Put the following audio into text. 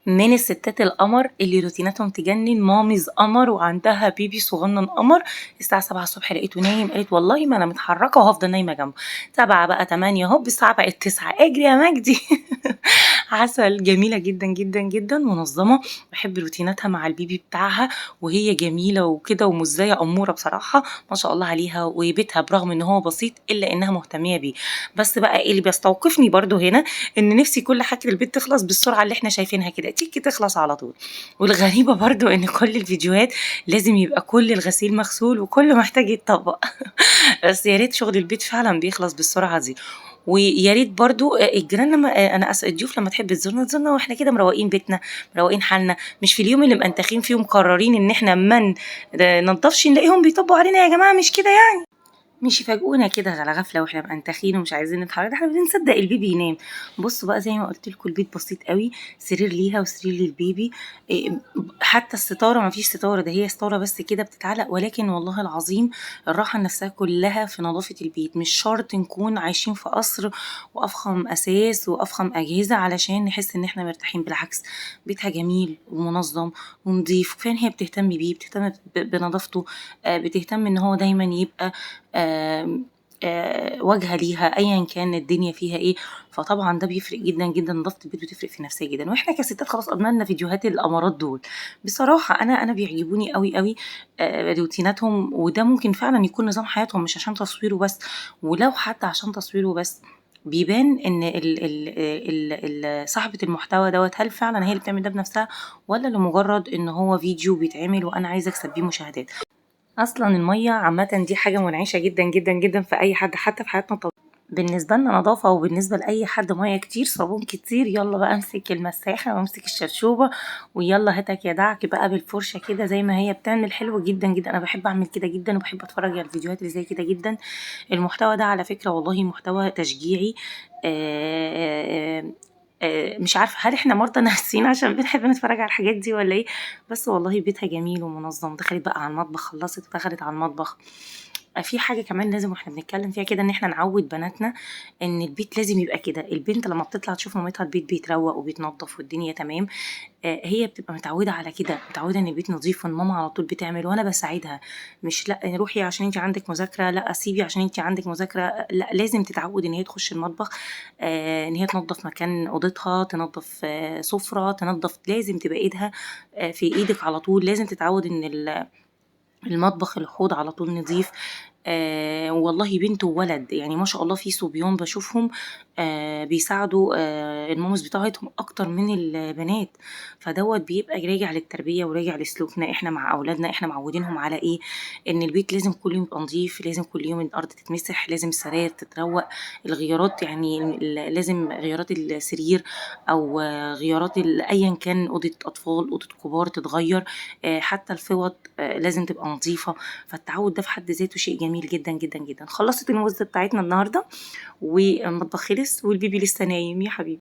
من الستات القمر اللي روتيناتهم تجنن. ماميز قمر وعندها بيبي صغنن قمر. الساعة 7 الصبح لقيته نايم، قالت والله ما انا متحركة وهفضل نايمة جنبه. 7 بقى 8 هوب، الساعة بقت 9 اجري يا مجدي. عسل، جميلة جدا جدا جدا، منظمة. بحب روتيناتها مع البيبي بتاعها، وهي جميلة وكده ومش زي أمورة بصراحة، ما شاء الله عليها. وبيتها برغم ان هو بسيط الا انها مهتمية بيه. بس بقى ايه اللي بيستوقفني برضو هنا؟ ان نفسي كل حاجة البيت تخلص بالسرعة اللي احنا شايفينها كده، تيجي تخلص على طول. والغريبة برضو ان كل الفيديوهات لازم يبقى كل الغسيل مغسول وكله محتاج يتطبق. بس يا ريت شغل البيت فعلا بيخلص بالسرعة دي. ويا ريت برضو الجيران لما الضيوف لما تحب تزورنا واحنا كده مروقين بيتنا، مروقين حالنا، مش في اليوم اللي منتخين فيه مقررين ان احنا ما ننضفش نلاقيهم بيطبوا علينا. يا جماعة مش كده يعني، مش يفاجئونا كده على غفله واحنا منتخين ومش عايزين نتحرك، احنا بنصدق البيبي ينام. بصوا بقى زي ما قلت لكم، البيت بسيط قوي، سرير ليها وسرير للبيبي. إيه، حتى الستاره ما فيش ستاره، ده هي ستاره بس كده بتتعلق. ولكن والله العظيم الراحه النفسيه كلها في نظافه البيت. مش شرط نكون عايشين في قصر وافخم اساس وافخم اجهزه علشان نحس ان احنا مرتاحين. بالعكس، بيتها جميل ومنظم ونضيف. كفايه ان هي بتهتم بيه، بتهتم بنظافته. بتهتم ان هو دايما يبقى آم، واجهة ليها ايا كان الدنيا فيها ايه. فطبعا ده بيفرق جدا جدا، نظافة البيت بتفرق في النفسية جدا. واحنا كستات خلاص قضينا لنا فيديوهات الامارات دول. بصراحة انا بيعجبوني قوي قوي روتيناتهم. وده ممكن فعلا يكون نظام حياتهم، مش عشان تصويره بس. ولو حتى عشان تصويره بس، بيبان ان صاحبة المحتوى دوت هل فعلا هي اللي بتعمل ده بنفسها، ولا لمجرد ان هو فيديو بيتعمل وانا عايزة اكسب بيه مشاهدات. اصلا الميه عامه دي حاجه منعشه جدا جدا جدا في اي حد، حتى في حياتنا الطبيعيه. بالنسبه لنا نظافه، وبالنسبه لاي حد ميه كتير صابون كتير. يلا بقى امسك المساحه وامسك الشرشوبه ويلا هاتك يا دعك بقى بالفرشه كده زي ما هي بتعمل. حلو جدا جدا، انا بحب اعمل كده جدا وبحب اتفرج على الفيديوهات اللي زي كده جدا. المحتوى ده على فكره والله محتوى تشجيعي. مش عارفه هل احنا مرضى نفسيين عشان بنحب نتفرج على الحاجات دي ولا ايه. بس والله بيتها جميل ومنظم. دخلت بقى على المطبخ، خلصت ودخلت على المطبخ. في حاجة كمان لازم واحنا بنتكلم فيها كده، ان احنا نعود بناتنا ان البيت لازم يبقى كده. البنت لما بتطلع تشوف مامتها البيت بيتروق وبيتنضف والدنيا تمام، هي بتبقى متعودة على كده، متعودة ان البيت نظيف وان ماما على طول بتعمل وانا بساعدها. مش لا روحي عشان انت عندك مذاكرة، لا سيبي عشان انت عندك مذاكرة، لا لازم تتعود ان هي تخش المطبخ. ان هي تنظف مكان اوضتها، تنظف سفرة، تنظف. لازم تبقى ايدها في ايدك على طول. لازم تتعود ان المطبخ الحوض على طول نضيف. والله بنت وولد يعني ما شاء الله، في صبيان بشوفهم بيساعدوا المامز بتاعتهم اكتر من البنات. فدوت بيبقى راجع للتربيه وراجع لسلوكنا احنا مع اولادنا. احنا معودينهم على ايه؟ ان البيت لازم كل يوم يبقى نظيف، لازم كل يوم الارض تتمسح، لازم السراير تتروق. الغيارات يعني لازم غيارات السرير او غيارات ايا كان، اوضه اطفال اوضه كبار تتغير. حتى الفوط لازم تبقى نظيفة. فالتعود ده في حد ذاته شيء جميل جدا جدا جدا. خلصت الموزة بتاعتنا النهاردة والمطبخ خلص والبيبي لسه نايم يا حبيبي.